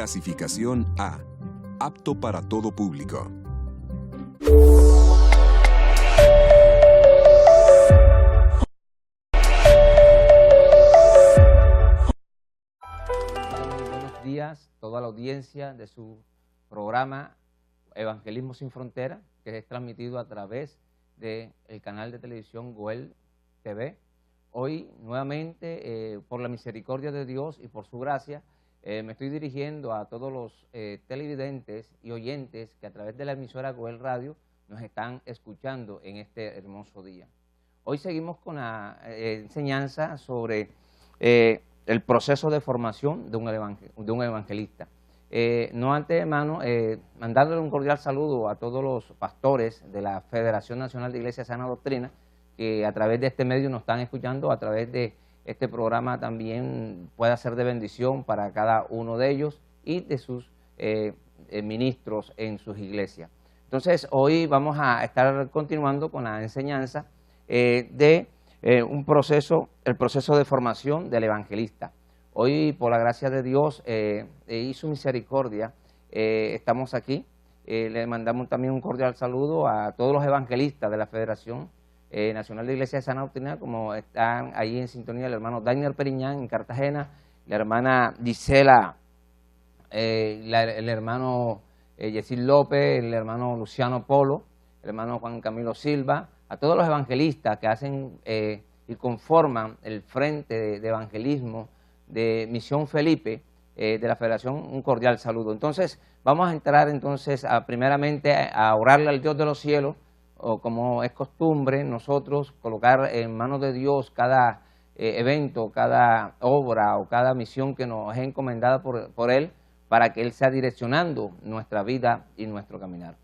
Clasificación A. Apto para todo público. Muy buenos días a toda la audiencia de su programa Evangelismo Sin Frontera, que es transmitido a través del canal de televisión Goel TV. Hoy, nuevamente, por la misericordia de Dios y por su gracia, me estoy dirigiendo a todos los televidentes y oyentes que a través de la emisora Goel Radio nos están escuchando en este hermoso día. Hoy seguimos con la enseñanza sobre el proceso de formación de un evangelista. No antemano, mandándole un cordial saludo a todos los pastores de la Federación Nacional de Iglesia de Sana Doctrina, que a través de este medio nos están escuchando, a través de este programa también pueda ser de bendición para cada uno de ellos y de sus ministros en sus iglesias. Entonces, hoy vamos a estar continuando con la enseñanza de el proceso de formación del evangelista. Hoy, por la gracia de Dios y su misericordia, estamos aquí. Le mandamos también un cordial saludo a todos los evangelistas de la Federación Nacional de Iglesia de Sana Doctrina, como están ahí en sintonía el hermano Daniel Periñán en Cartagena, la hermana Gisela, el hermano Yesil López, el hermano Luciano Polo, el hermano Juan Camilo Silva, a todos los evangelistas que hacen y conforman el Frente de Evangelismo de Misión Felipe de la Federación, un cordial saludo. Entonces, vamos a entrar entonces primeramente a orarle al Dios de los cielos, o como es costumbre nosotros colocar en manos de Dios cada evento, cada obra o cada misión que nos es encomendada por Él, para que Él sea direccionando nuestra vida y nuestro caminar.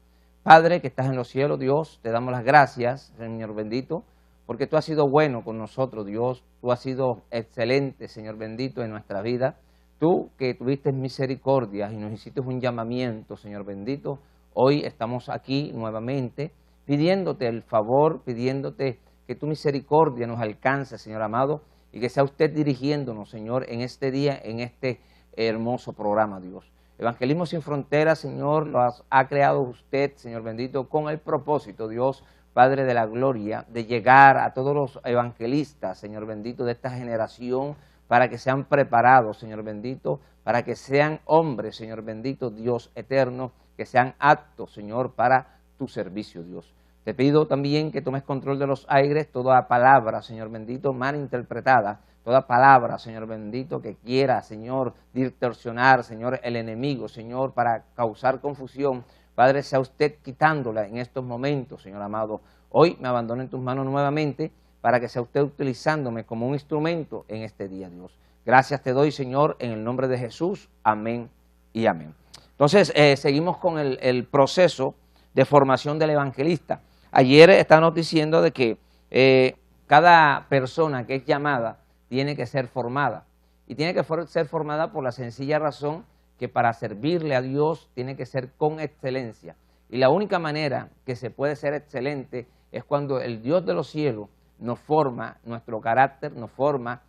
Padre que estás en los cielos, Dios, te damos las gracias, Señor bendito, porque tú has sido bueno con nosotros, Dios, tú has sido excelente, Señor bendito, en nuestra vida. Tú que tuviste misericordia y nos hiciste un llamamiento, Señor bendito, hoy estamos aquí nuevamente pidiéndote el favor, pidiéndote que tu misericordia nos alcance, Señor amado, y que sea usted dirigiéndonos, Señor, en este día, en este hermoso programa, Dios. Evangelismo Sin Fronteras, Señor, lo ha creado usted, Señor bendito, con el propósito, Dios, Padre de la gloria, de llegar a todos los evangelistas, Señor bendito, de esta generación, para que sean preparados, Señor bendito, para que sean hombres, Señor bendito, Dios eterno, que sean aptos, Señor, para tu servicio, Dios. Te pido también que tomes control de los aires, toda palabra, Señor bendito, mal interpretada, toda palabra, Señor bendito, que quiera, Señor, distorsionar, Señor, el enemigo, Señor, para causar confusión. Padre, sea usted quitándola en estos momentos, Señor amado. Hoy me abandono en tus manos nuevamente para que sea usted utilizándome como un instrumento en este día, Dios. Gracias te doy, Señor, en el nombre de Jesús. Amén y amén. Entonces, seguimos con el proceso de formación del evangelista. Ayer estábamos diciendo de que cada persona que es llamada tiene que ser formada. Y tiene que ser formada por la sencilla razón que para servirle a Dios tiene que ser con excelencia. Y la única manera que se puede ser excelente es cuando el Dios de los cielos nos forma nuestro carácter, nos forma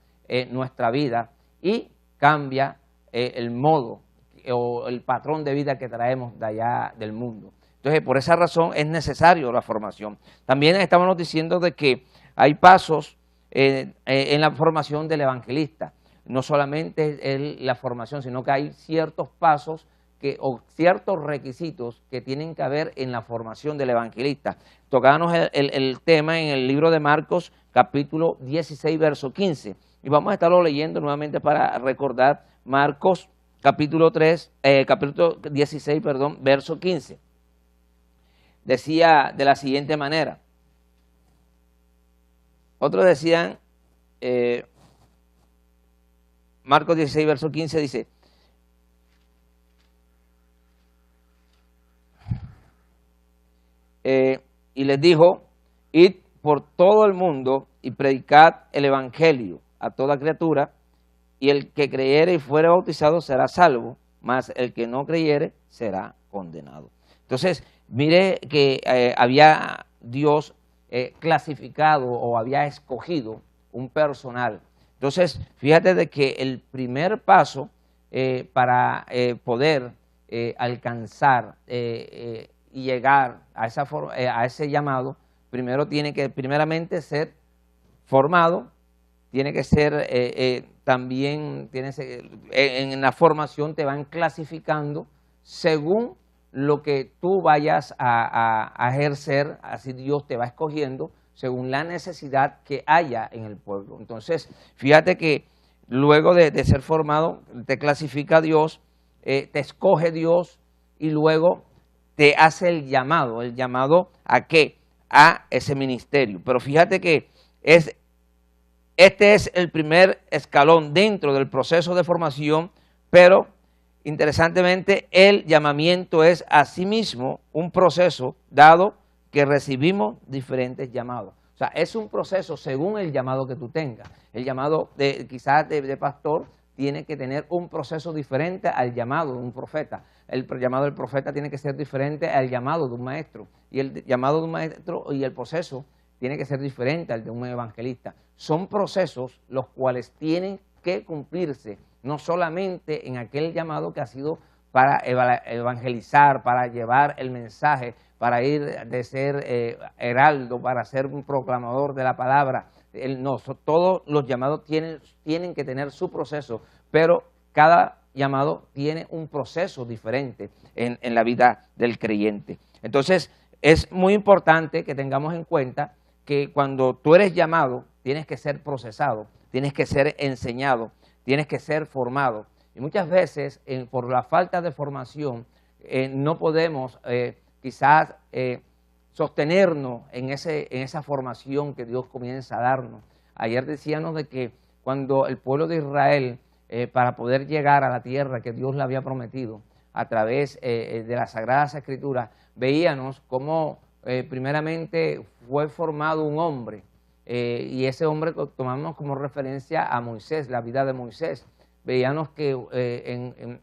nuestra vida y cambia el modo o el patrón de vida que traemos de allá del mundo. Entonces, por esa razón es necesario la formación. También estamos diciendo de que hay pasos en la formación del evangelista. No solamente la formación, sino que hay ciertos pasos o ciertos requisitos que tienen que haber en la formación del evangelista. Tocábamos el tema en el libro de Marcos, capítulo 16, verso 15. Y vamos a estarlo leyendo nuevamente para recordar Marcos, capítulo 16, verso 15. Decía de la siguiente manera. Otros decían, Marcos 16, verso 15 dice, y les dijo, id por todo el mundo y predicad el evangelio a toda criatura, y el que creyere y fuere bautizado será salvo, mas el que no creyere será condenado. Entonces, mire que había Dios clasificado o había escogido un personal. Entonces, fíjate de que el primer paso para poder alcanzar y llegar a ese llamado, primero tiene que primeramente ser formado, tiene que ser también, en la formación te van clasificando según lo que tú vayas a ejercer, así Dios te va escogiendo según la necesidad que haya en el pueblo. Entonces, fíjate que luego de ser formado, te clasifica Dios, te escoge Dios y luego te hace el llamado ¿a qué? A ese ministerio. Pero fíjate que este es el primer escalón dentro del proceso de formación, pero interesantemente el llamamiento es asimismo un proceso dado que recibimos diferentes llamados. O sea, es un proceso según el llamado que tú tengas. El llamado quizás de pastor tiene que tener un proceso diferente al llamado de un profeta. El llamado del profeta tiene que ser diferente al llamado de un maestro. Y el llamado de un maestro y el proceso tiene que ser diferente al de un evangelista. Son procesos los cuales tienen que cumplirse, no solamente en aquel llamado que ha sido para evangelizar, para llevar el mensaje, para ir de ser heraldo, para ser un proclamador de la palabra. No, todos los llamados tienen que tener su proceso, pero cada llamado tiene un proceso diferente en la vida del creyente. Entonces, es muy importante que tengamos en cuenta que cuando tú eres llamado, tienes que ser procesado, tienes que ser enseñado, tienes que ser formado. Y muchas veces, por la falta de formación, no podemos quizás sostenernos en esa formación que Dios comienza a darnos. Ayer decíamos de que cuando el pueblo de Israel, para poder llegar a la tierra que Dios le había prometido, a través de las Sagradas Escrituras, veíamos cómo primeramente fue formado un hombre, y ese hombre tomamos como referencia a Moisés, la vida de Moisés. Veíamos que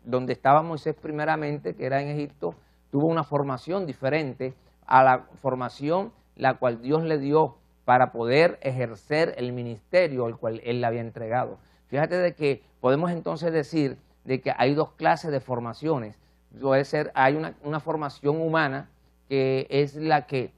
donde estaba Moisés primeramente, que era en Egipto, tuvo una formación diferente a la formación la cual Dios le dio para poder ejercer el ministerio al cual Él le había entregado. Fíjate de que podemos entonces decir de que hay dos clases de formaciones. Puede ser, hay una formación humana que es la que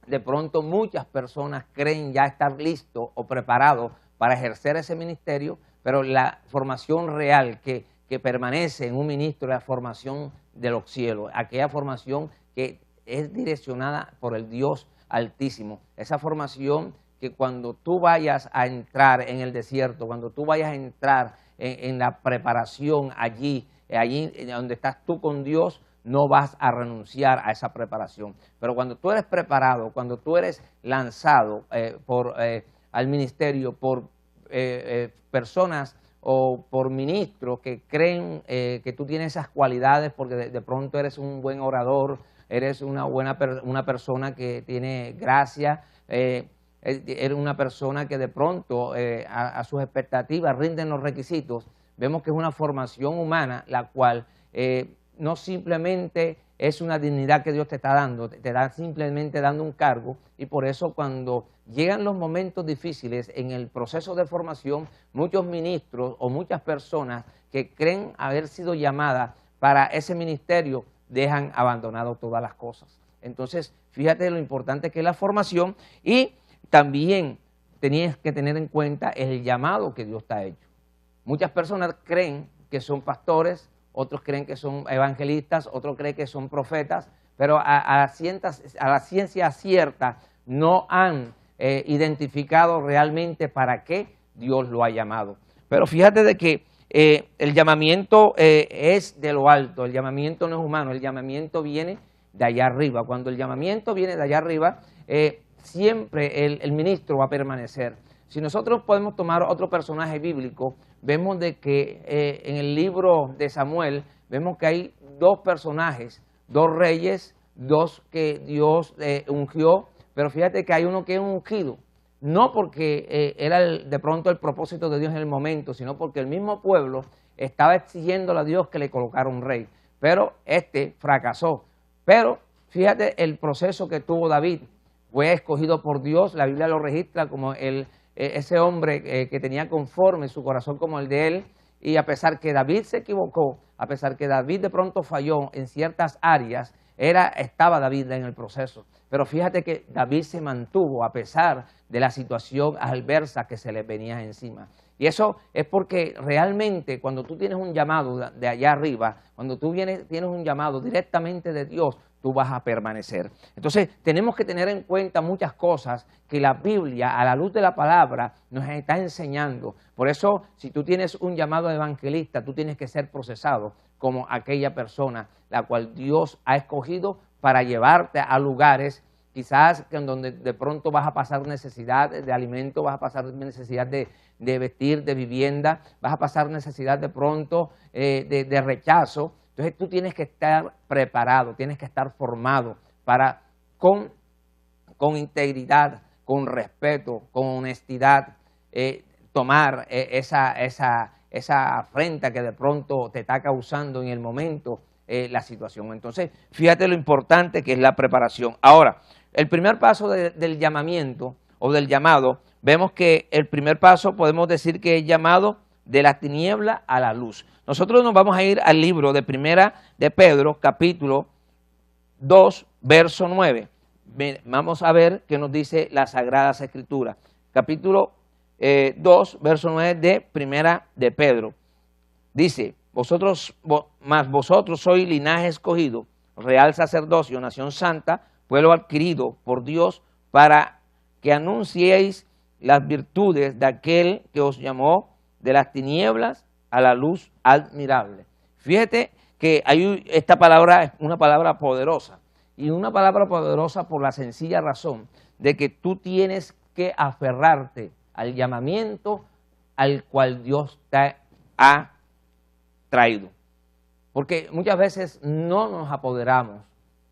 de pronto muchas personas creen ya estar listos o preparados para ejercer ese ministerio, pero la formación real que permanece en un ministro es la formación de los cielos, aquella formación que es direccionada por el Dios Altísimo, esa formación que cuando tú vayas a entrar en el desierto, cuando tú vayas a entrar en la preparación allí donde estás tú con Dios, no vas a renunciar a esa preparación. Pero cuando tú eres preparado, cuando tú eres lanzado al ministerio por personas o por ministros que creen que tú tienes esas cualidades porque de pronto eres un buen orador, eres una persona que tiene gracia, eres una persona que de pronto a sus expectativas rinden los requisitos. Vemos que es una formación humana la cual no simplemente es una dignidad que Dios te está dando, te está simplemente dando un cargo, y por eso cuando llegan los momentos difíciles en el proceso de formación, muchos ministros o muchas personas que creen haber sido llamadas para ese ministerio dejan abandonado todas las cosas. Entonces, fíjate lo importante que es la formación, y también tenías que tener en cuenta el llamado que Dios te ha hecho. Muchas personas creen que son pastores, otros creen que son evangelistas, otros creen que son profetas, pero a la ciencia cierta no han identificado realmente para qué Dios lo ha llamado. Pero fíjate de que el llamamiento es de lo alto, el llamamiento no es humano, el llamamiento viene de allá arriba. Cuando el llamamiento viene de allá arriba, siempre el ministro va a permanecer. Si nosotros podemos tomar otro personaje bíblico, vemos de que en el libro de Samuel, vemos que hay dos personajes, dos reyes, dos que Dios ungió, pero fíjate que hay uno que es ungido, no porque era de pronto el propósito de Dios en el momento, sino porque el mismo pueblo estaba exigiéndole a Dios que le colocara un rey, pero este fracasó. Pero fíjate el proceso que tuvo David, fue escogido por Dios, la Biblia lo registra como ese hombre que tenía conforme su corazón como el de él, y a pesar que David se equivocó, a pesar que David de pronto falló en ciertas áreas, estaba David en el proceso. Pero fíjate que David se mantuvo a pesar de la situación adversa que se le venía encima. Y eso es porque realmente cuando tú tienes un llamado de allá arriba, cuando tú tienes un llamado directamente de Dios, tú vas a permanecer. Entonces tenemos que tener en cuenta muchas cosas que la Biblia, a la luz de la palabra, nos está enseñando. Por eso, si tú tienes un llamado de evangelista, tú tienes que ser procesado como aquella persona la cual Dios ha escogido para llevarte a lugares quizás en donde de pronto vas a pasar necesidad de alimento, vas a pasar necesidad de vestir, de vivienda, vas a pasar necesidad de pronto de rechazo. Entonces tú tienes que estar preparado, tienes que estar formado para con integridad, con respeto, con honestidad, tomar esa afrenta que de pronto te está causando en el momento la situación. Entonces, fíjate lo importante que es la preparación. Ahora, el primer paso del llamamiento o del llamado, vemos que el primer paso podemos decir que es llamado de la tiniebla a la luz. Nosotros nos vamos a ir al libro de Primera de Pedro, capítulo 2, verso 9. Vamos a ver qué nos dice las Sagradas Escrituras. Capítulo 2, verso 9 de Primera de Pedro. Dice, vosotros sois linaje escogido, real sacerdocio, nación santa, pueblo adquirido por Dios, para que anunciéis las virtudes de aquel que os llamó de las tinieblas a la luz admirable. Fíjate que esta palabra es una palabra poderosa, y una palabra poderosa por la sencilla razón de que tú tienes que aferrarte al llamamiento al cual Dios te ha traído. Porque muchas veces no nos apoderamos,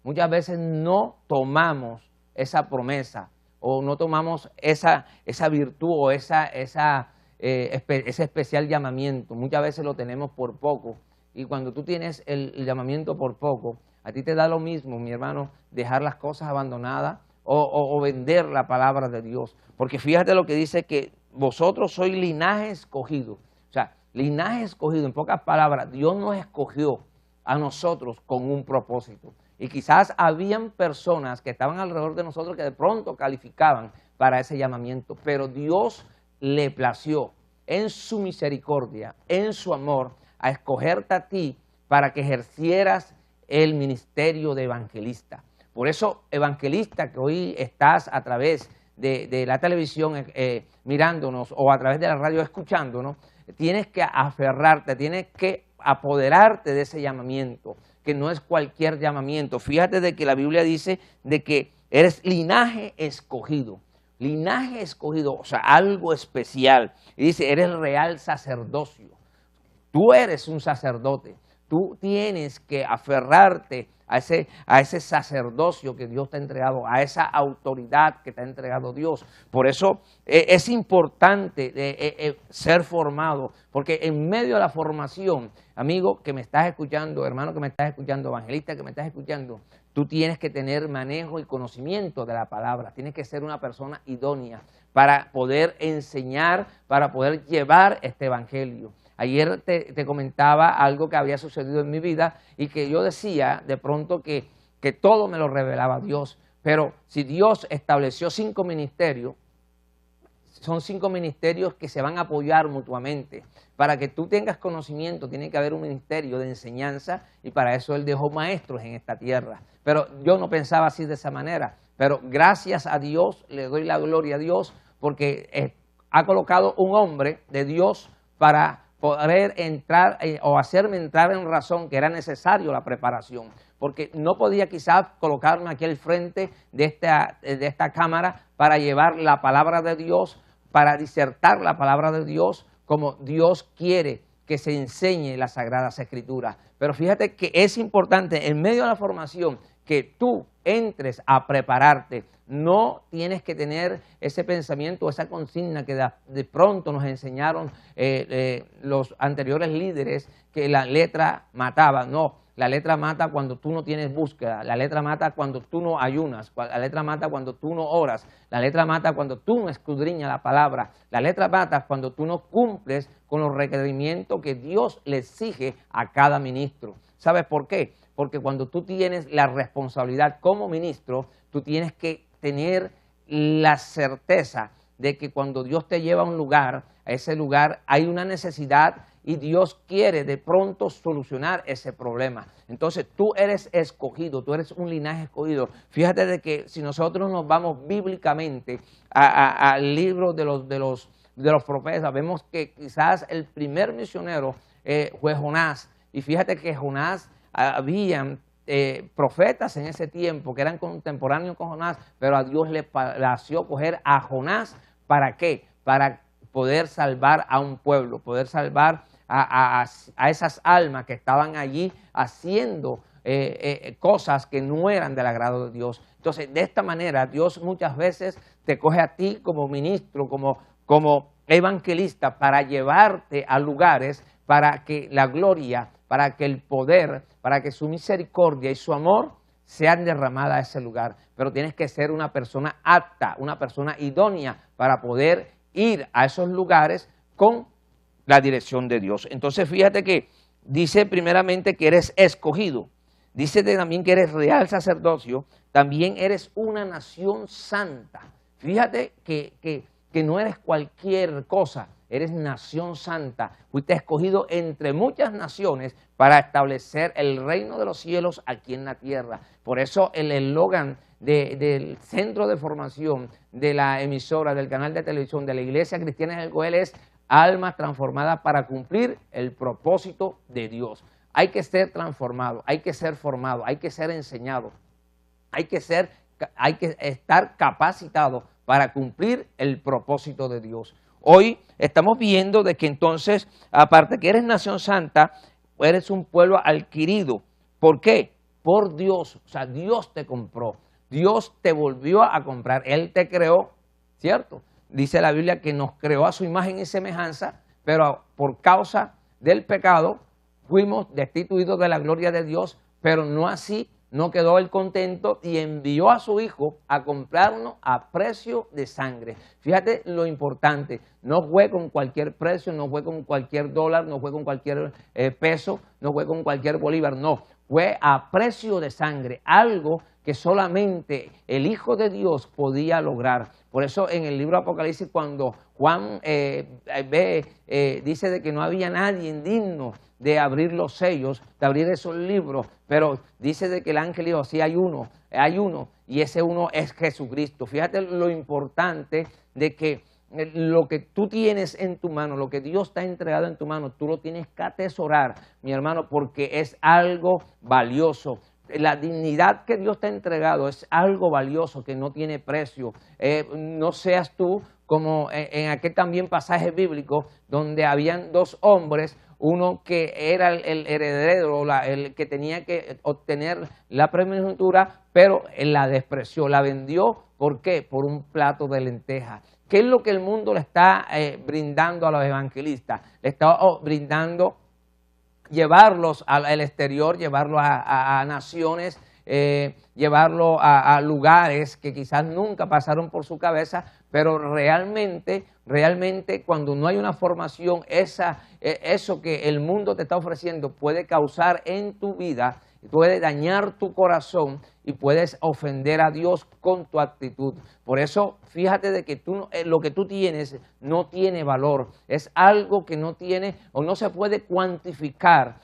muchas veces no tomamos esa promesa o no tomamos esa virtud o ese especial llamamiento. Muchas veces lo tenemos por poco, y cuando tú tienes el llamamiento por poco, a ti te da lo mismo, mi hermano, dejar las cosas abandonadas o vender la palabra de Dios. Porque fíjate lo que dice, que vosotros sois linaje escogido. O sea, linaje escogido, en pocas palabras, Dios nos escogió a nosotros con un propósito. Y quizás habían personas que estaban alrededor de nosotros que de pronto calificaban para ese llamamiento, pero Dios le plació en su misericordia, en su amor, a escogerte a ti para que ejercieras el ministerio de evangelista. Por eso, evangelista, que hoy estás a través de la televisión mirándonos o a través de la radio escuchándonos, tienes que aferrarte, tienes que apoderarte de ese llamamiento, que no es cualquier llamamiento. Fíjate de que la Biblia dice de que eres linaje escogido, o sea, algo especial. Y dice, eres real sacerdocio. Tú eres un sacerdote, tú tienes que aferrarte a ese sacerdocio que Dios te ha entregado, a esa autoridad que te ha entregado Dios. Por eso es importante ser formado, porque en medio de la formación, amigo que me estás escuchando, hermano que me estás escuchando, evangelista que me estás escuchando, tú tienes que tener manejo y conocimiento de la palabra, tienes que ser una persona idónea para poder enseñar, para poder llevar este evangelio. Ayer te comentaba algo que había sucedido en mi vida y que yo decía de pronto que todo me lo revelaba Dios. Pero si Dios estableció 5 ministerios, son 5 ministerios que se van a apoyar mutuamente. Para que tú tengas conocimiento tiene que haber un ministerio de enseñanza, y para eso Él dejó maestros en esta tierra. Pero yo no pensaba así de esa manera. Pero gracias a Dios, le doy la gloria a Dios, porque ha colocado un hombre de Dios para poder entrar o hacerme entrar en razón que era necesario la preparación, porque no podía quizás colocarme aquí al frente de esta cámara para llevar la palabra de Dios, para disertar la palabra de Dios como Dios quiere que se enseñe las Sagradas Escrituras. Pero fíjate que es importante en medio de la formación que tú entres a prepararte. No tienes que tener ese pensamiento, esa consigna que de pronto nos enseñaron los anteriores líderes, que la letra mataba. No, la letra mata cuando tú no tienes búsqueda, la letra mata cuando tú no ayunas, la letra mata cuando tú no oras, la letra mata cuando tú no escudriñas la palabra, la letra mata cuando tú no cumples con los requerimientos que Dios le exige a cada ministro. ¿Sabes por qué? Porque cuando tú tienes la responsabilidad como ministro, tú tienes que tener la certeza de que cuando Dios te lleva a un lugar, a ese lugar hay una necesidad y Dios quiere de pronto solucionar ese problema. Entonces tú eres escogido, tú eres un linaje escogido. Fíjate de que si nosotros nos vamos bíblicamente al libro de los profetas, vemos que quizás el primer misionero fue Jonás. Y fíjate que Jonás, habían profetas en ese tiempo que eran contemporáneos con Jonás, pero a Dios le plació coger a Jonás, ¿para qué? Para poder salvar a un pueblo, poder salvar a esas almas que estaban allí haciendo cosas que no eran del agrado de Dios. Entonces, de esta manera, Dios muchas veces te coge a ti como ministro, como evangelista, para llevarte a lugares para que la gloria, para que el poder, para que su misericordia y su amor sean derramadas a ese lugar. Pero tienes que ser una persona apta, una persona idónea para poder ir a esos lugares con la dirección de Dios. Entonces fíjate que dice primeramente que eres escogido, dice también que eres real sacerdocio, también eres una nación santa. Fíjate que no eres cualquier cosa, eres nación santa. Fuiste escogido entre muchas naciones para establecer el reino de los cielos aquí en la tierra. Por eso el eslogan del centro de formación de la emisora, del canal de televisión de la Iglesia Cristiana del Goel es almas transformadas para cumplir el propósito de Dios. Hay que ser transformado, hay que ser formado, hay que ser enseñado, hay que estar capacitado para cumplir el propósito de Dios. Hoy estamos viendo de que entonces, aparte que eres nación santa, eres un pueblo adquirido. ¿Por qué? Por Dios. O sea, Dios te compró. Dios te volvió a comprar. Él te creó, ¿cierto? Dice la Biblia que nos creó a su imagen y semejanza, pero por causa del pecado fuimos destituidos de la gloria de Dios, pero no así. No quedó él contento y envió a su hijo a comprarnos a precio de sangre. Fíjate lo importante, no fue con cualquier precio, no fue con cualquier dólar, no fue con cualquier peso, no fue con cualquier bolívar, no. Fue a precio de sangre, algo que solamente el Hijo de Dios podía lograr. Por eso en el libro de Apocalipsis, cuando Juan dice de que no había nadie digno de abrir los sellos, de abrir esos libros, pero dice de que el ángel dijo, sí hay uno, y ese uno es Jesucristo. Fíjate lo importante de que lo que tú tienes en tu mano, lo que Dios te ha entregado en tu mano, tú lo tienes que atesorar, mi hermano, porque es algo valioso. La dignidad que Dios te ha entregado es algo valioso que no tiene precio. No seas tú como en aquel también pasaje bíblico donde habían dos hombres, uno que era el heredero, el que tenía que obtener la primogenitura, pero él la despreció, la vendió. ¿Por qué? Por un plato de lentejas. ¿Qué es lo que el mundo le está brindando a los evangelistas? Le está brindando llevarlos al exterior, llevarlos a naciones, llevarlos a lugares que quizás nunca pasaron por su cabeza, pero realmente cuando no hay una formación, eso que el mundo te está ofreciendo puede causar en tu vida, puede dañar tu corazón y puedes ofender a Dios con tu actitud. Por eso, fíjate de que lo que tú tienes no tiene valor. Es algo que no tiene o no se puede cuantificar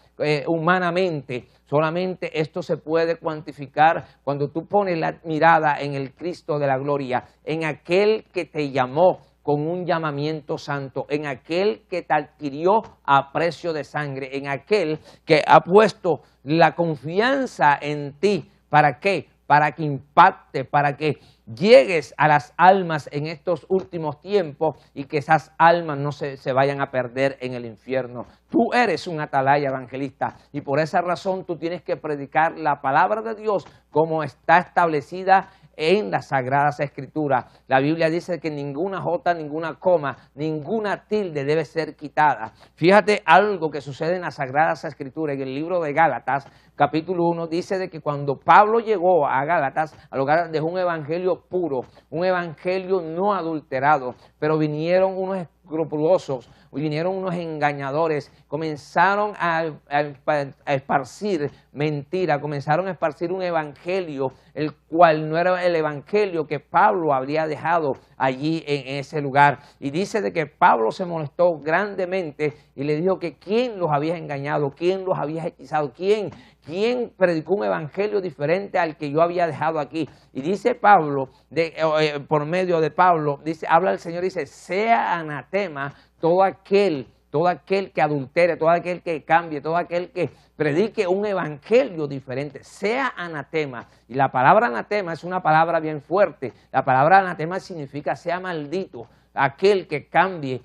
humanamente. Solamente esto se puede cuantificar cuando tú pones la mirada en el Cristo de la gloria, en aquel que te llamó con un llamamiento santo, en aquel que te adquirió a precio de sangre, en aquel que ha puesto la confianza en ti. ¿Para qué? Para que impacte, para que llegues a las almas en estos últimos tiempos y que esas almas no se vayan a perder en el infierno. Tú eres un atalaya evangelista y por esa razón tú tienes que predicar la palabra de Dios como está establecida en las Sagradas Escrituras. La Biblia dice que ninguna jota, ninguna coma, ninguna tilde debe ser quitada. Fíjate algo que sucede en las Sagradas Escrituras, en el libro de Gálatas, capítulo 1, dice de que cuando Pablo llegó a Gálatas, dejó un evangelio puro, un evangelio no adulterado, pero vinieron unos escrupulosos, vinieron unos engañadores, comenzaron a esparcir mentira, comenzaron a esparcir un evangelio, el cual no era el evangelio que Pablo habría dejado allí en ese lugar. Y dice de que Pablo se molestó grandemente y le dijo que quién los había engañado, quién los había hechizado, quién predicó un evangelio diferente al que yo había dejado aquí. Y dice Pablo, por medio de Pablo, habla el Señor, dice, sea anatema todo aquel que adultere, todo aquel que cambie, todo aquel que predique un evangelio diferente, sea anatema. Y la palabra anatema es una palabra bien fuerte. La palabra anatema significa sea maldito, aquel que cambie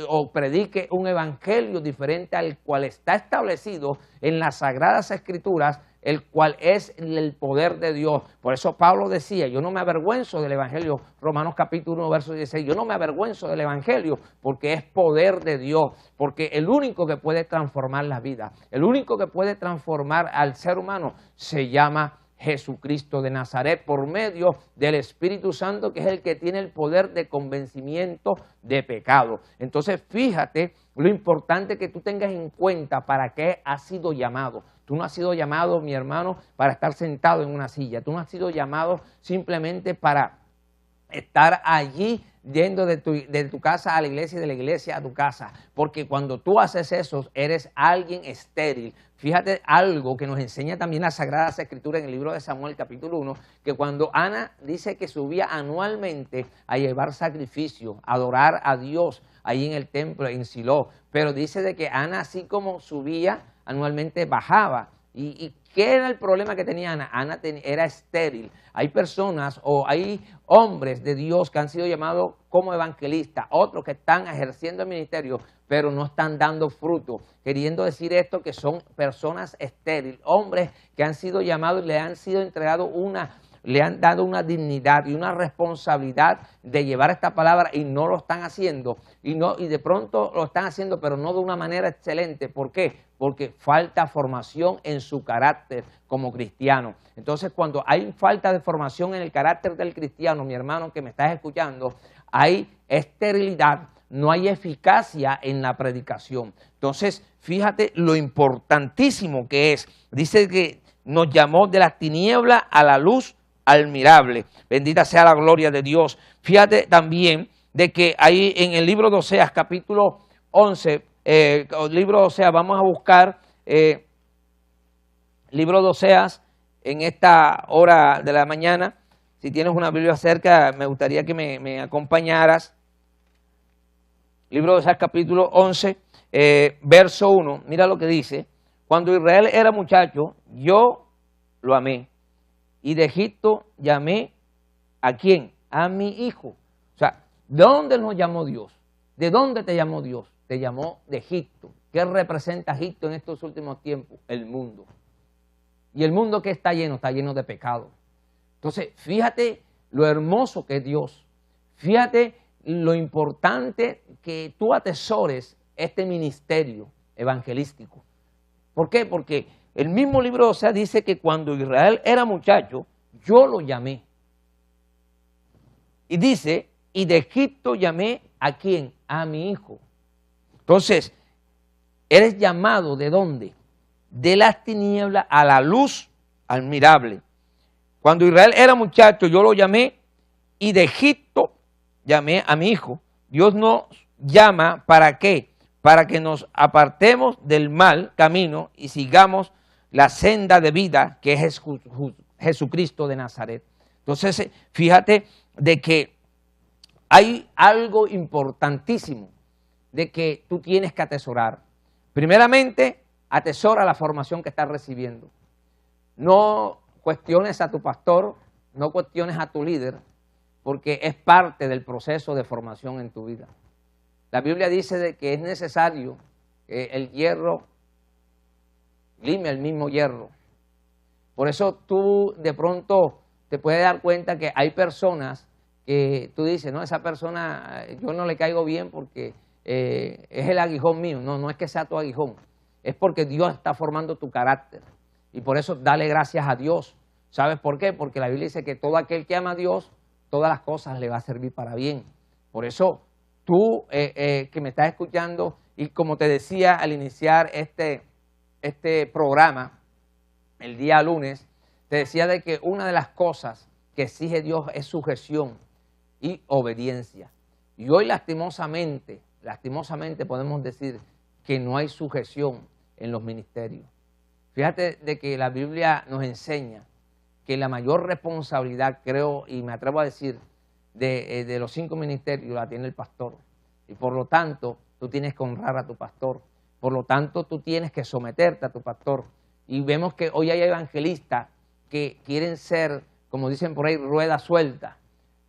o predique un evangelio diferente al cual está establecido en las Sagradas Escrituras, el cual es el poder de Dios. Por eso Pablo decía, yo no me avergüenzo del evangelio, Romanos capítulo 1, verso 16, yo no me avergüenzo del evangelio porque es poder de Dios, porque el único que puede transformar la vida, el único que puede transformar al ser humano se llama Jesucristo de Nazaret, por medio del Espíritu Santo, que es el que tiene el poder de convencimiento de pecado. Entonces, fíjate lo importante que tú tengas en cuenta para qué has sido llamado. Tú no has sido llamado, mi hermano, para estar sentado en una silla. Tú no has sido llamado simplemente para estar allí yendo de tu casa a la iglesia y de la iglesia a tu casa, porque cuando tú haces eso, eres alguien estéril. Fíjate algo que nos enseña también las Sagradas Escrituras en el libro de Samuel, capítulo 1, que cuando Ana dice que subía anualmente a llevar sacrificio, a adorar a Dios ahí en el templo, en Silo, pero dice de que Ana, así como subía, anualmente bajaba. ¿Y qué era el problema que tenía Ana? Ana era estéril. Hay personas o hay hombres de Dios que han sido llamados como evangelistas, otros que están ejerciendo el ministerio, pero no están dando fruto. Queriendo decir esto, que son personas estériles, hombres que han sido llamados y le han sido entregados le han dado una dignidad y una responsabilidad de llevar esta palabra y no lo están haciendo. Y de pronto lo están haciendo, pero no de una manera excelente. ¿Por qué? Porque falta formación en su carácter como cristiano. Entonces, cuando hay falta de formación en el carácter del cristiano, mi hermano que me estás escuchando, hay esterilidad, no hay eficacia en la predicación. Entonces, fíjate lo importantísimo que es. Dice que nos llamó de las tinieblas a la luz admirable. Bendita sea la gloria de Dios. Fíjate también de que ahí en el libro de Oseas, capítulo 11, libro de Oseas, vamos a buscar libro de Oseas en esta hora de la mañana. Si tienes una Biblia cerca, me gustaría que me acompañaras. Libro de Oseas, capítulo 11, verso 1. Mira lo que dice. Cuando Israel era muchacho, yo lo amé. Y de Egipto llamé, ¿a quién? A mi hijo. O sea, ¿de dónde nos llamó Dios? ¿De dónde te llamó Dios? Te llamó de Egipto. ¿Qué representa Egipto en estos últimos tiempos? El mundo. Y el mundo que está lleno de pecado. Entonces, fíjate lo hermoso que es Dios. Fíjate lo importante que tú atesores este ministerio evangelístico. ¿Por qué? Porque el mismo libro de Oseas dice que cuando Israel era muchacho, yo lo llamé. Y dice, y de Egipto llamé ¿a quién? A mi hijo. Entonces, eres llamado ¿de dónde? De las tinieblas a la luz admirable. Cuando Israel era muchacho, yo lo llamé, y de Egipto llamé a mi hijo. Dios nos llama ¿para qué? Para que nos apartemos del mal camino y sigamos la senda de vida que es Jesucristo de Nazaret. Entonces, fíjate de que hay algo importantísimo de que tú tienes que atesorar. Primeramente, atesora la formación que estás recibiendo. No cuestiones a tu pastor, no cuestiones a tu líder, porque es parte del proceso de formación en tu vida. La Biblia dice de que es necesario que el hierro lime el mismo hierro. Por eso tú de pronto te puedes dar cuenta que hay personas que tú dices, no, esa persona yo no le caigo bien porque es el aguijón mío. No, no es que sea tu aguijón, es porque Dios está formando tu carácter. Y por eso dale gracias a Dios. ¿Sabes por qué? Porque la Biblia dice que todo aquel que ama a Dios, todas las cosas le va a servir para bien. Por eso tú que me estás escuchando, y como te decía al iniciar este programa, el día lunes, te decía de que una de las cosas que exige Dios es sujeción y obediencia. Y hoy lastimosamente podemos decir que no hay sujeción en los ministerios. Fíjate de que la Biblia nos enseña que la mayor responsabilidad, creo, y me atrevo a decir, de los 5 ministerios la tiene el pastor. Y por lo tanto, tú tienes que honrar a tu pastor. Por lo tanto, tú tienes que someterte a tu pastor. Y vemos que hoy hay evangelistas que quieren ser, como dicen por ahí, rueda suelta.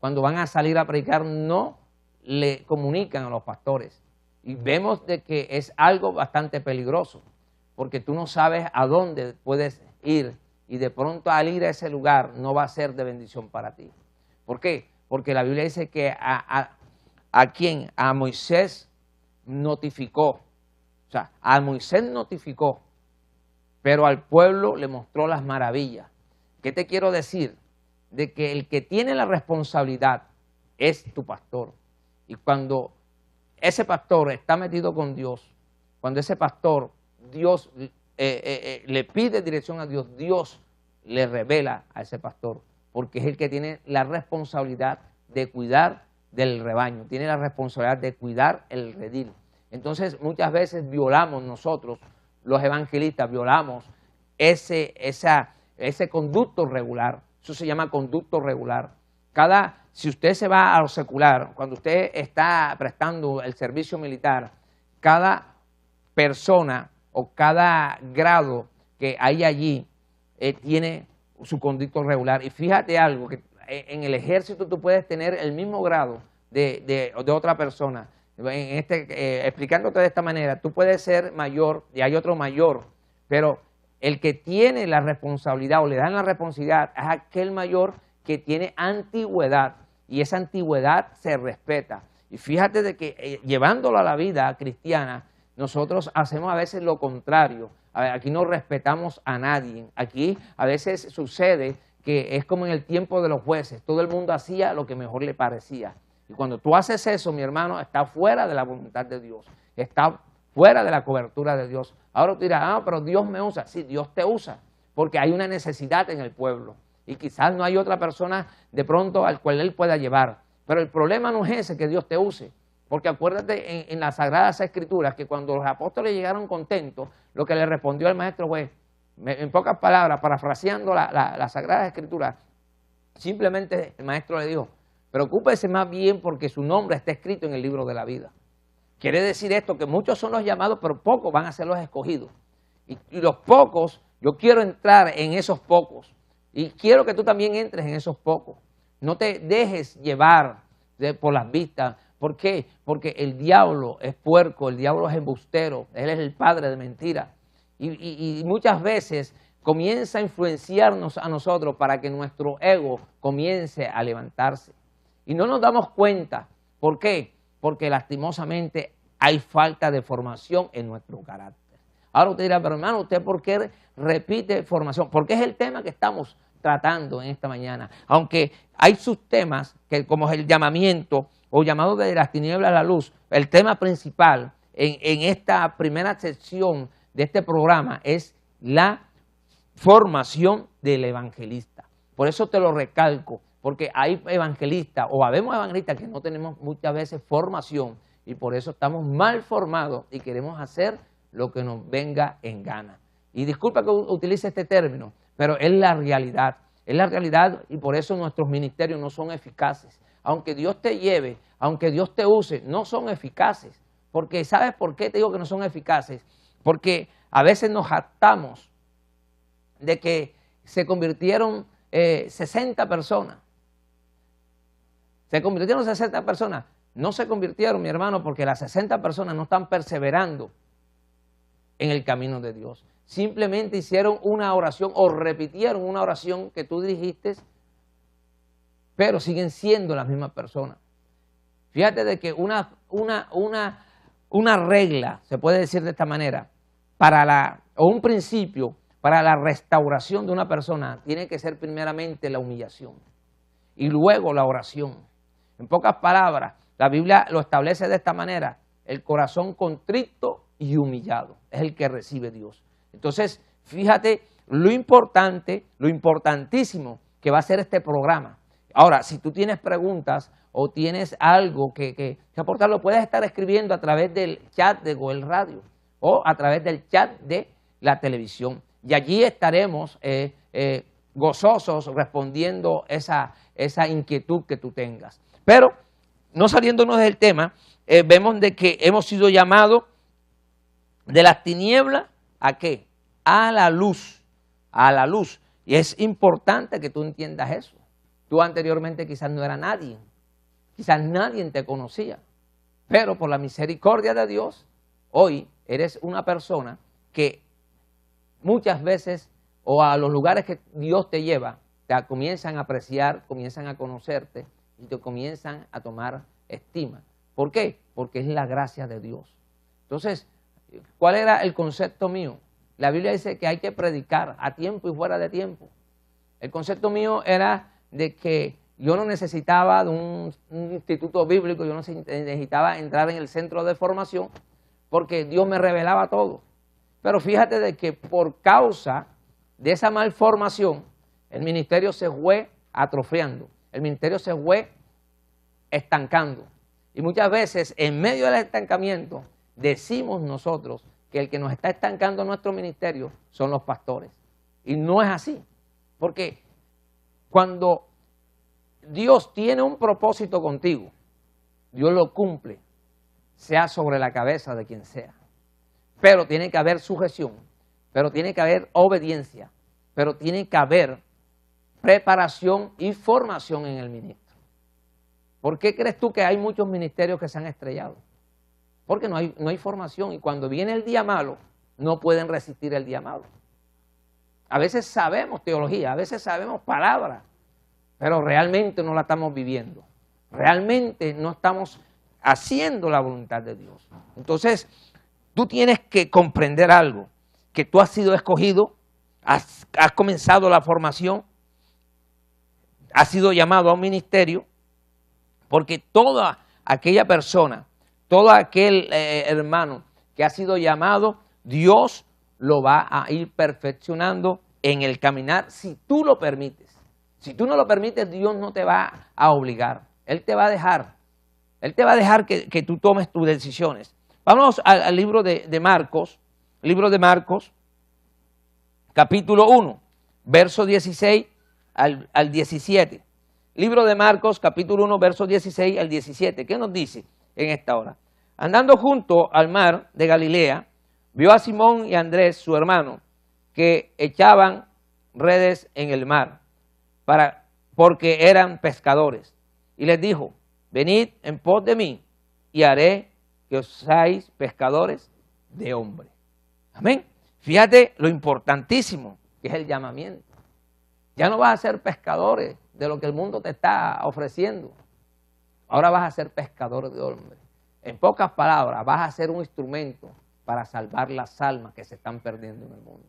Cuando van a salir a predicar, no le comunican a los pastores. Y vemos de que es algo bastante peligroso, porque tú no sabes a dónde puedes ir, y de pronto al ir a ese lugar no va a ser de bendición para ti. ¿Por qué? Porque la Biblia dice que ¿a quién? A Moisés notificó. O sea, a Moisés notificó, pero al pueblo le mostró las maravillas. ¿Qué te quiero decir? De que el que tiene la responsabilidad es tu pastor. Y cuando ese pastor está metido con Dios, cuando ese pastor, Dios le pide dirección a Dios, Dios le revela a ese pastor, porque es el que tiene la responsabilidad de cuidar del rebaño, tiene la responsabilidad de cuidar el redil. Entonces muchas veces violamos nosotros, los evangelistas, violamos ese conducto regular. Eso se llama conducto regular. Si usted se va a lo secular, cuando usted está prestando el servicio militar, cada persona o cada grado que hay allí tiene su conducto regular. Y fíjate algo, que en el ejército tú puedes tener el mismo grado de otra persona. Explicándote de esta manera, tú puedes ser mayor y hay otro mayor, pero el que tiene la responsabilidad o le dan la responsabilidad es aquel mayor que tiene antigüedad, y esa antigüedad se respeta. Y fíjate de que llevándolo a la vida cristiana, nosotros hacemos a veces lo contrario. Aquí no respetamos a nadie. Aquí a veces sucede que es como en el tiempo de los jueces. Todo el mundo hacía lo que mejor le parecía. Y cuando tú haces eso, mi hermano, está fuera de la voluntad de Dios. Está fuera de la cobertura de Dios. Ahora tú dirás, pero Dios me usa. Sí, Dios te usa, porque hay una necesidad en el pueblo. Y quizás no hay otra persona de pronto al cual Él pueda llevar. Pero el problema no es ese, que Dios te use. Porque acuérdate en las Sagradas Escrituras que cuando los apóstoles llegaron contentos, lo que le respondió el maestro fue, en pocas palabras, parafraseando las Sagradas Escrituras, simplemente el maestro le dijo, preocúpese más bien porque su nombre está escrito en el libro de la vida. Quiere decir esto, que muchos son los llamados, pero pocos van a ser los escogidos. Y los pocos, yo quiero entrar en esos pocos. Y quiero que tú también entres en esos pocos. No te dejes llevar por las vistas. ¿Por qué? Porque el diablo es puerco, el diablo es embustero, él es el padre de mentira. Y muchas veces comienza a influenciarnos a nosotros para que nuestro ego comience a levantarse. Y no nos damos cuenta. ¿Por qué? Porque lastimosamente hay falta de formación en nuestro carácter. Ahora usted dirá, pero hermano, ¿usted por qué repite formación? Porque es el tema que estamos tratando en esta mañana. Aunque hay subtemas, que como es el llamamiento o llamado de las tinieblas a la luz, el tema principal en esta primera sección de este programa es la formación del evangelista. Por eso te lo recalco, porque hay evangelistas o habemos evangelistas que no tenemos muchas veces formación y por eso estamos mal formados y queremos hacer lo que nos venga en gana. Y disculpa que utilice este término, pero es la realidad y por eso nuestros ministerios no son eficaces. Aunque Dios te lleve, aunque Dios te use, no son eficaces. Porque ¿sabes por qué te digo que no son eficaces? Porque a veces nos jactamos de que se convirtieron 60 personas. Se convirtieron 60 personas. No se convirtieron, mi hermano, porque las 60 personas no están perseverando en el camino de Dios. Simplemente hicieron una oración o repitieron una oración que tú dijiste pero siguen siendo las mismas personas. Fíjate de que una regla, se puede decir de esta manera, o un principio para la restauración de una persona tiene que ser primeramente la humillación y luego la oración. En pocas palabras, la Biblia lo establece de esta manera: el corazón contrito y humillado es el que recibe Dios. Entonces, fíjate lo importante, lo importantísimo que va a ser este programa. Ahora, si tú tienes preguntas o tienes algo que aportar, lo puedes estar escribiendo a través del chat de Goel Radio o a través del chat de la televisión. Y allí estaremos gozosos respondiendo esa inquietud que tú tengas. Pero, no saliéndonos del tema, vemos de que hemos sido llamados de las tinieblas ¿a qué? A la luz. A la luz. Y es importante que tú entiendas eso. Tú anteriormente quizás no eras nadie. Quizás nadie te conocía. Pero por la misericordia de Dios, hoy eres una persona que muchas veces, o a los lugares que Dios te lleva, te comienzan a apreciar, comienzan a conocerte y te comienzan a tomar estima. ¿Por qué? Porque es la gracia de Dios. Entonces, ¿cuál era el concepto mío? La Biblia dice que hay que predicar a tiempo y fuera de tiempo. El concepto mío era de que yo no necesitaba de un instituto bíblico, yo no necesitaba entrar en el centro de formación, porque Dios me revelaba todo. Pero fíjate de que por causa de esa malformación, el ministerio se fue atrofiando, el ministerio se fue estancando. Y muchas veces, en medio del estancamiento, decimos nosotros que el que nos está estancando nuestro ministerio son los pastores. Y no es así, porque cuando Dios tiene un propósito contigo, Dios lo cumple, sea sobre la cabeza de quien sea. Pero tiene que haber sujeción, pero tiene que haber obediencia, pero tiene que haber preparación y formación en el ministro. ¿Por qué crees tú que hay muchos ministerios que se han estrellado? Porque no hay formación, y cuando viene el día malo, no pueden resistir el día malo. A veces sabemos teología, a veces sabemos palabras, pero realmente no la estamos viviendo. Realmente no estamos haciendo la voluntad de Dios. Entonces, tú tienes que comprender algo, que tú has sido escogido, has comenzado la formación, has sido llamado a un ministerio, porque toda aquella persona, todo aquel hermano que ha sido llamado, Dios lo va a ir perfeccionando en el caminar si tú lo permites. Si tú no lo permites, Dios no te va a obligar. Él te va a dejar. Él te va a dejar que tú tomes tus decisiones. Vamos al libro de Marcos, capítulo 1, verso 16 al 17. Libro de Marcos, capítulo 1, verso 16 al 17. ¿Qué nos dice en esta hora? Andando junto al mar de Galilea, vio a Simón y a Andrés, su hermano, que echaban redes en el mar, porque eran pescadores. Y les dijo: venid en pos de mí, y haré que os seáis pescadores de hombres. Amén. Fíjate lo importantísimo que es el llamamiento. Ya no vas a ser pescadores de lo que el mundo te está ofreciendo. Ahora vas a ser pescador de hombres. En pocas palabras, vas a ser un instrumento para salvar las almas que se están perdiendo en el mundo.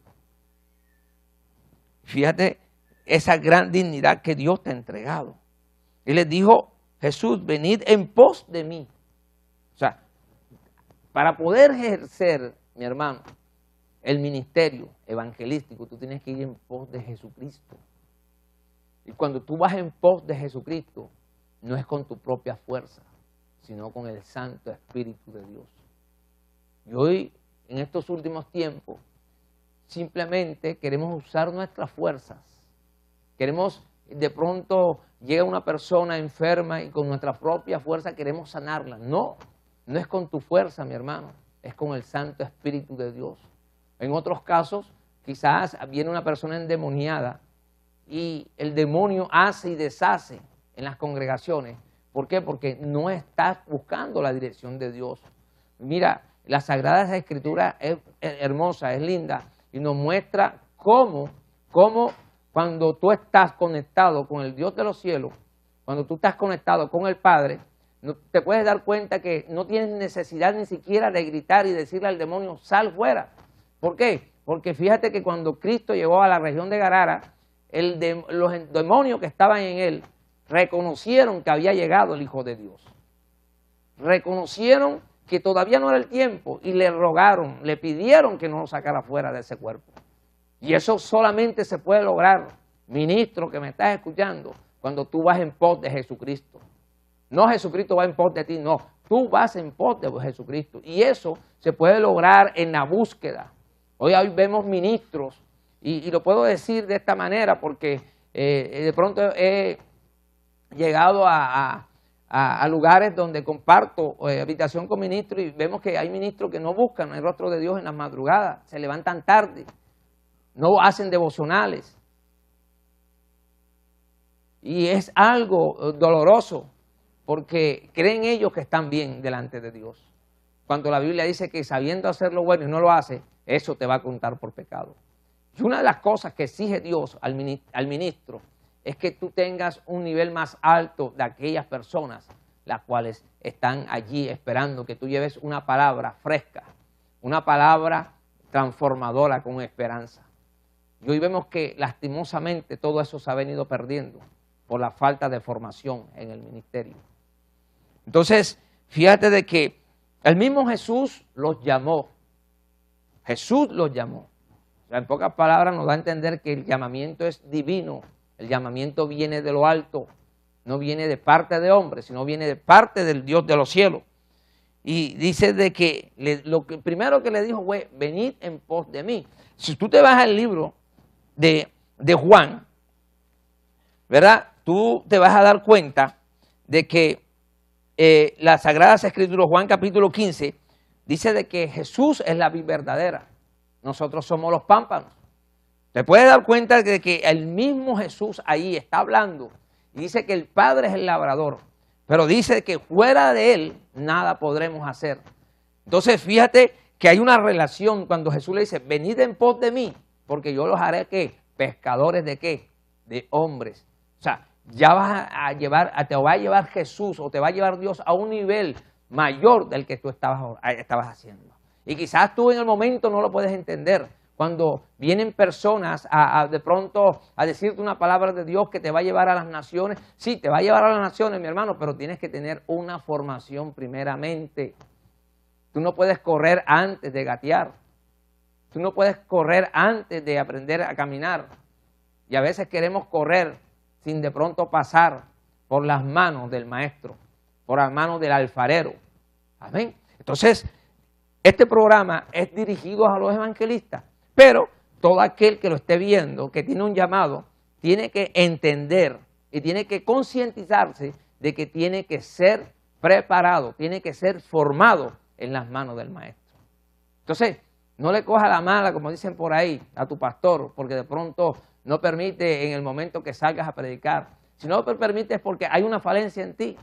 Fíjate esa gran dignidad que Dios te ha entregado. Y les dijo Jesús: venid en pos de mí. O sea, para poder ejercer, mi hermano, el ministerio evangelístico, tú tienes que ir en pos de Jesucristo. Y cuando tú vas en pos de Jesucristo, no es con tu propia fuerza, sino con el Santo Espíritu de Dios. Y hoy, en estos últimos tiempos, simplemente queremos usar nuestras fuerzas. Queremos, de pronto llega una persona enferma y con nuestra propia fuerza queremos sanarla. No, no es con tu fuerza, mi hermano, es con el Santo Espíritu de Dios. En otros casos, quizás viene una persona endemoniada y el demonio hace y deshace en las congregaciones. ¿Por qué? Porque no estás buscando la dirección de Dios. Mira, la Sagrada Escritura es hermosa, es linda y nos muestra cómo cuando tú estás conectado con el Dios de los cielos, cuando tú estás conectado con el Padre, te puedes dar cuenta que no tienes necesidad ni siquiera de gritar y decirle al demonio, sal fuera. ¿Por qué? Porque fíjate que cuando Cristo llegó a la región de Gadara, los demonios que estaban en él reconocieron que había llegado el Hijo de Dios. Reconocieron que todavía no era el tiempo y le rogaron, le pidieron que no lo sacara fuera de ese cuerpo. Y eso solamente se puede lograr, ministro que me estás escuchando, cuando tú vas en pos de Jesucristo. No Jesucristo va en pos de ti, no. Tú vas en pos de Jesucristo. Y eso se puede lograr en la búsqueda. Hoy vemos ministros, y lo puedo decir de esta manera porque de pronto he llegado a lugares donde comparto habitación con ministros y vemos que hay ministros que no buscan el rostro de Dios en las madrugadas, se levantan tarde, no hacen devocionales. Y es algo doloroso porque creen ellos que están bien delante de Dios. Cuando la Biblia dice que sabiendo hacer lo bueno y no lo hace, eso te va a contar por pecado. Y una de las cosas que exige Dios al ministro es que tú tengas un nivel más alto de aquellas personas las cuales están allí esperando que tú lleves una palabra fresca, una palabra transformadora con esperanza. Y hoy vemos que lastimosamente todo eso se ha venido perdiendo por la falta de formación en el ministerio. Entonces, fíjate de que el mismo Jesús los llamó. Jesús los llamó. O sea, en pocas palabras nos da a entender que el llamamiento es divino. El llamamiento viene de lo alto. No viene de parte de hombres, sino viene de parte del Dios de los cielos. Y dice de que lo primero que le dijo fue, venid en pos de mí. Si tú te vas al libro de Juan, ¿verdad? Tú te vas a dar cuenta de que las Sagradas Escrituras, Juan capítulo 15, dice de que Jesús es la vid verdadera. Nosotros somos los pámpanos. Te puedes dar cuenta de que el mismo Jesús ahí está hablando y dice que el Padre es el labrador, pero dice que fuera de Él nada podremos hacer. Entonces fíjate que hay una relación cuando Jesús le dice, venid en pos de mí, porque yo los haré ¿qué? Pescadores de ¿qué? De hombres. O sea, ya vas te va a llevar Jesús o te va a llevar Dios a un nivel mayor del que tú estabas haciendo. Y quizás tú en el momento no lo puedes entender. Cuando vienen personas de pronto a decirte una palabra de Dios que te va a llevar a las naciones, sí, te va a llevar a las naciones, mi hermano, pero tienes que tener una formación primeramente. Tú no puedes correr antes de gatear. Tú no puedes correr antes de aprender a caminar. Y a veces queremos correr sin de pronto pasar por las manos del maestro, por las manos del alfarero. Amén. Entonces, este programa es dirigido a los evangelistas, pero todo aquel que lo esté viendo, que tiene un llamado, tiene que entender y tiene que concientizarse de que tiene que ser preparado, tiene que ser formado en las manos del maestro. Entonces, no le cojas la mala, como dicen por ahí, a tu pastor, porque de pronto no permite en el momento que salgas a predicar. Si no lo permite es porque hay una falencia en ti.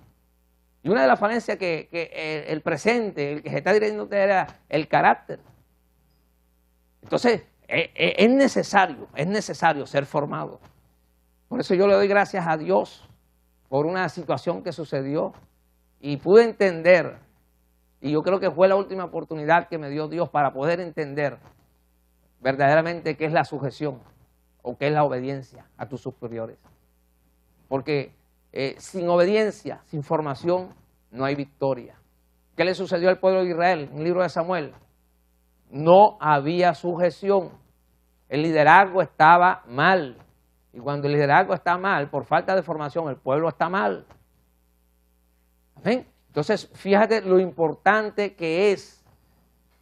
Y una de las falencias que el presente, el que se está dirigiéndote era el carácter. Entonces, es necesario ser formado. Por eso yo le doy gracias a Dios por una situación que sucedió y pude entender, y yo creo que fue la última oportunidad que me dio Dios para poder entender verdaderamente qué es la sujeción o qué es la obediencia a tus superiores. Porque sin obediencia, sin formación, no hay victoria. ¿Qué le sucedió al pueblo de Israel en el libro de Samuel? No había sujeción. El liderazgo estaba mal. Y cuando el liderazgo está mal, por falta de formación, el pueblo está mal. ¿Amén? Entonces, fíjate lo importante que es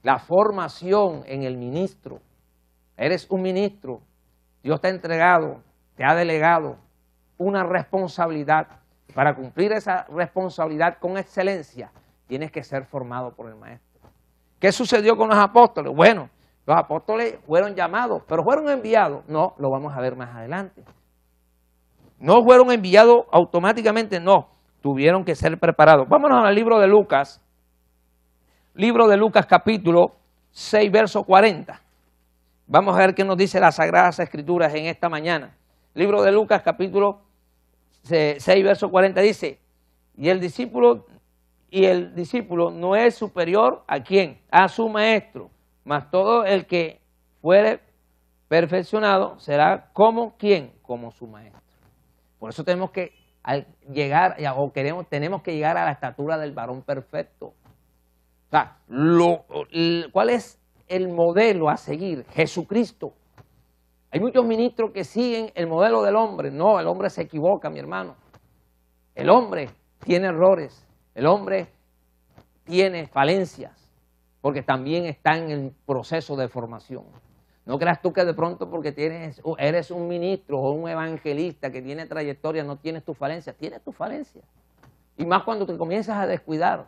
la formación en el ministro. Eres un ministro. Dios te ha entregado, te ha delegado una responsabilidad. Para cumplir esa responsabilidad con excelencia, tienes que ser formado por el maestro. ¿Qué sucedió con los apóstoles? Bueno, los apóstoles fueron llamados, pero fueron enviados. No, lo vamos a ver más adelante. No fueron enviados automáticamente, no. Tuvieron que ser preparados. Vámonos al libro de Lucas. Libro de Lucas capítulo 6, verso 40. Vamos a ver qué nos dice las Sagradas Escrituras en esta mañana. Libro de Lucas capítulo 6, verso 40 dice, y el discípulo no es superior ¿a quién? A su maestro, mas todo el que fuere perfeccionado será como ¿quién? Como su maestro. Por eso tenemos que tenemos que llegar a la estatura del varón perfecto. O sea, ¿cuál es el modelo a seguir? Jesucristo. Hay muchos ministros que siguen el modelo del hombre. No, el hombre se equivoca, mi hermano. El hombre tiene errores. El hombre tiene falencias, porque también está en el proceso de formación. No creas tú que de pronto porque eres un ministro o un evangelista que tiene trayectoria, no tienes tus falencias. Tienes tus falencias. Y más cuando te comienzas a descuidar.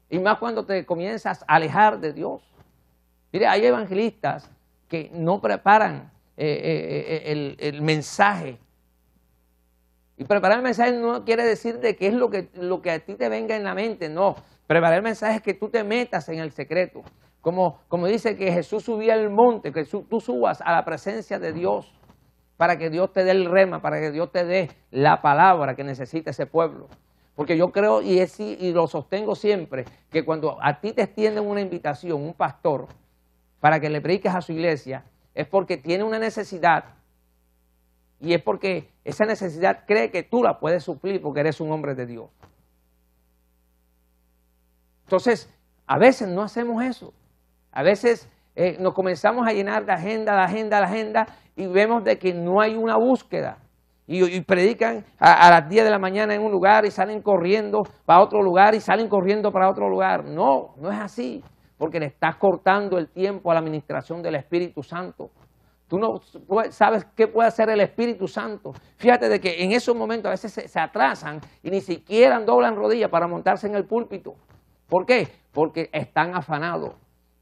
Y más cuando te comienzas a alejar de Dios. Mire, hay evangelistas que no preparan el mensaje. Y preparar el mensaje no quiere decir de qué es lo que a ti te venga en la mente, no. Preparar el mensaje es que tú te metas en el secreto. Como dice que Jesús subía al monte, que tú subas a la presencia de Dios para que Dios te dé el rema, para que Dios te dé la palabra que necesita ese pueblo. Porque yo creo y lo sostengo siempre, que cuando a ti te extienden una invitación, un pastor, para que le prediques a su iglesia, es porque tiene una necesidad y es porque esa necesidad cree que tú la puedes suplir porque eres un hombre de Dios. Entonces, a veces no hacemos eso. A veces nos comenzamos a llenar de agenda y vemos de que no hay una búsqueda. Y predican a las 10 de la mañana en un lugar y salen corriendo para otro lugar y salen corriendo para otro lugar. No, no es así, porque le estás cortando el tiempo a la administración del Espíritu Santo. Tú no sabes qué puede hacer el Espíritu Santo. Fíjate de que en esos momentos a veces se atrasan y ni siquiera doblan rodillas para montarse en el púlpito. ¿Por qué? Porque están afanados.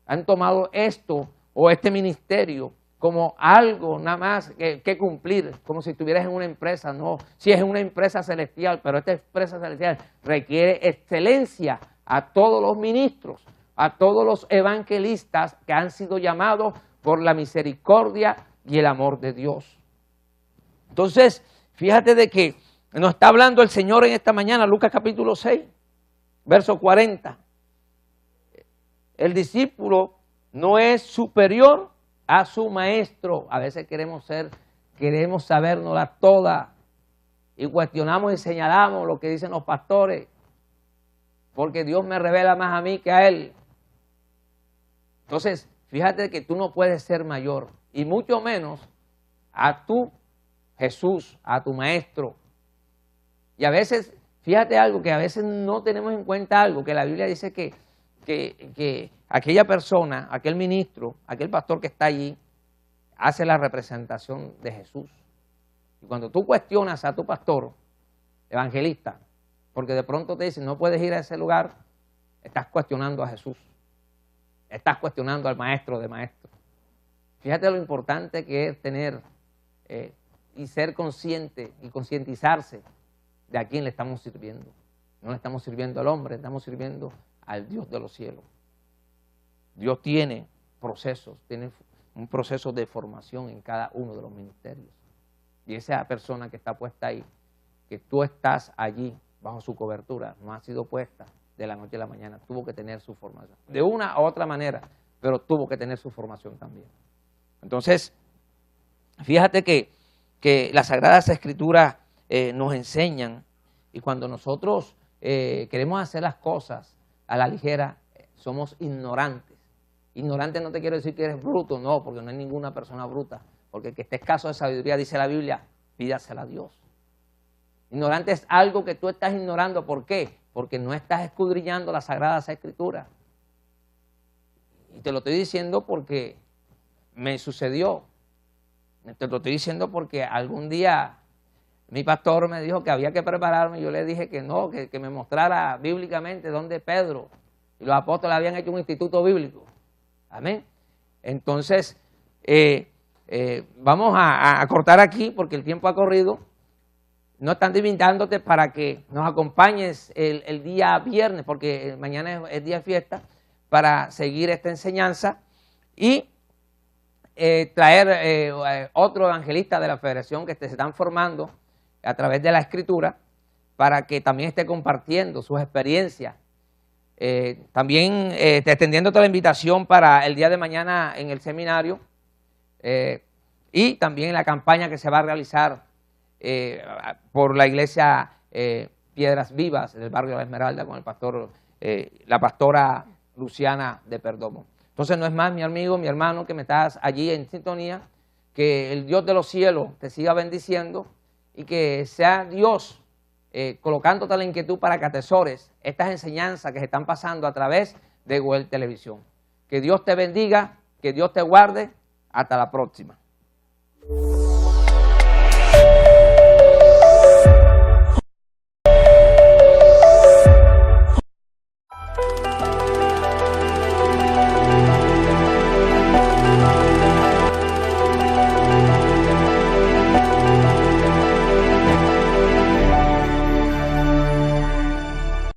Han tomado esto o este ministerio como algo nada más que cumplir, como si estuvieras en una empresa. No, si es una empresa celestial, pero esta empresa celestial requiere excelencia a todos los ministros, a todos los evangelistas que han sido llamados por la misericordia y el amor de Dios. Entonces, fíjate de que nos está hablando el Señor en esta mañana, Lucas capítulo 6, verso 40. El discípulo no es superior a su maestro. A veces queremos sabérnosla toda y cuestionamos y señalamos lo que dicen los pastores, porque Dios me revela más a mí que a él. Entonces, fíjate que tú no puedes ser mayor, y mucho menos a tu Jesús, a tu maestro. Y a veces, fíjate algo, que a veces no tenemos en cuenta algo, que la Biblia dice que aquella persona, aquel ministro, aquel pastor que está allí, hace la representación de Jesús. Y cuando tú cuestionas a tu pastor, evangelista, porque de pronto te dicen no puedes ir a ese lugar, estás cuestionando a Jesús. Estás cuestionando al maestro de maestros. Fíjate lo importante que es tener y ser consciente y concientizarse de a quién le estamos sirviendo. No le estamos sirviendo al hombre, estamos sirviendo al Dios de los cielos. Dios tiene procesos, tiene un proceso de formación en cada uno de los ministerios. Y esa persona que está puesta ahí, que tú estás allí bajo su cobertura, no ha sido puesta de la noche a la mañana, tuvo que tener su formación. De una u otra manera, pero tuvo que tener su formación también. Entonces, fíjate que las Sagradas Escrituras nos enseñan, y cuando nosotros queremos hacer las cosas a la ligera, somos ignorantes. Ignorante no te quiero decir que eres bruto, no, porque no hay ninguna persona bruta, porque el que esté escaso de sabiduría, dice la Biblia, pídasela a Dios. Ignorante es algo que tú estás ignorando, ¿por qué? Porque no estás escudriñando las Sagradas Escrituras. Y te lo estoy diciendo porque me sucedió. Te lo estoy diciendo porque algún día mi pastor me dijo que había que prepararme, y yo le dije que no, que me mostrara bíblicamente dónde Pedro y los apóstoles habían hecho un instituto bíblico. Amén. Entonces, vamos a cortar aquí porque el tiempo ha corrido. No están invitándote para que nos acompañes el día viernes, porque mañana es día de fiesta, para seguir esta enseñanza y traer otro evangelista de la federación que se están formando a través de la Escritura, para que también esté compartiendo sus experiencias. También extendiéndote la invitación para el día de mañana en el seminario y también en la campaña que se va a realizar por la iglesia Piedras Vivas del barrio de La Esmeralda con el pastor, la pastora Luciana de Perdomo. Entonces no es más, mi amigo, mi hermano, que me estás allí en sintonía, que el Dios de los cielos te siga bendiciendo y que sea Dios colocándote la inquietud para que atesores estas enseñanzas que se están pasando a través de Goel Televisión. Que Dios te bendiga, que Dios te guarde. Hasta la próxima.